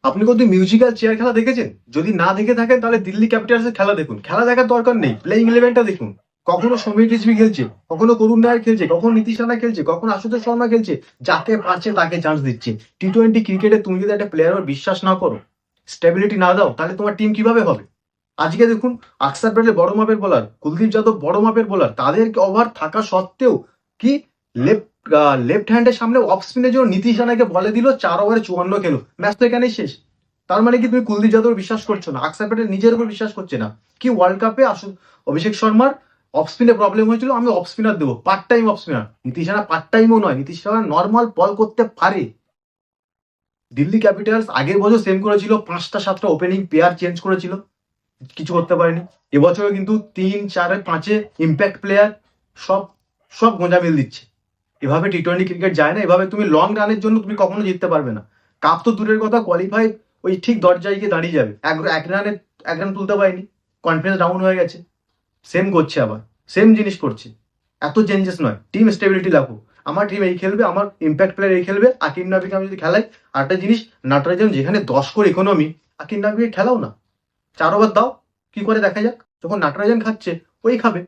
আপনি কত musical chair খেলা দেখেছেন? যদি না দেখে থাকেন তাহলে দিল্লি ক্যাপিটালসের খেলা দেখুন। খেলা দেখার দরকার নেই, প্লেইং ইলেভেনটা দেখুন। কখনো সমীর রিজভি খেলছে, কখনো করুণ নায়ার খেলছে, কখনো নীতিশ রানা খেলছে, কখনো আশুতোষ শর্মা খেলছে। যাকে পারছে তাকে চান্স দিচ্ছে। টি-20 ক্রিকেটে তুমি যদি একটা প্লেয়ারের বিশ্বাস না করো, স্টেবিলিটি না দাও, তাহলে তোমার টিম কিভাবে হবে? আজকে দেখুন, আকসার প্যাটেল বড় মাপের বোলার, কুলদীপ যাদব বড় মাপের বোলার, তাদের ওভার থাকা সত্ত্বেও কি লেফট লেফট হ্যান্ডের সামনে অফ স্পিনের জন্য নীতিশ রানাকে বলে দিল 4 ওভারে 54 খেলো, ম্যাচ তো এখানেই শেষ। তার মানে কি তুমি কুলদীপ যাদব বিশ্বাস করছো না? আকসার প্যাটেল নিজের উপর বিশ্বাস করছে না। কি ওয়ার্ল্ড কাপে অভিষেক শর্মার অফ স্পিনে প্রবলেম হয়েছিল, আমি অফ স্পিনার দেবো, part time off spinner. Nitish Rana part টাইমও নয়, নীতিশ রানা নর্মাল বল করতে পারে। দিল্লি ক্যাপিটালস আগের বছর সেম করেছিল, 5টা 7টা ওপেনিং পেয়ার চেঞ্জ করেছিল, কিছু করতে পারেনি। এবছরও কিন্তু 3 4 5-এ ইম্প্যাক্ট প্লেয়ার সব সব গোঁজা মিল দিচ্ছে। এভাবে টি-20 ক্রিকেট যায় না। এভাবে তুমি লং রানের জন্য তুমি কখনো জিততে পারবে না। কাপ তো দূরের কথা, কোয়ালিফাই ওই ঠিক দরজায় গিয়ে দাঁড়িয়ে যাবে। এক রান তুলতে পারেনি, কনফিডেন্স ডাউন হয়ে গেছে। সেম করছে, আবার সেম জিনিস করছে। এত চেঞ্জেস নয়, টিম স্টেবিলিটি রাখো। আমার টিম এই খেলবে, আমার ইম্প্যাক্ট প্লেয়ার এই খেলবে। আকিব নাবিকে আমি যদি খেলাই, আরেকটা জিনিস, নাটরাজন যেখানে 10 করে ইকোনমি, আকিব নাবিকে খেলাও না, 4 ওভার দাও, কি করে দেখা যাক। যখন নাটরাজন খাচ্ছে, ওই খাবে।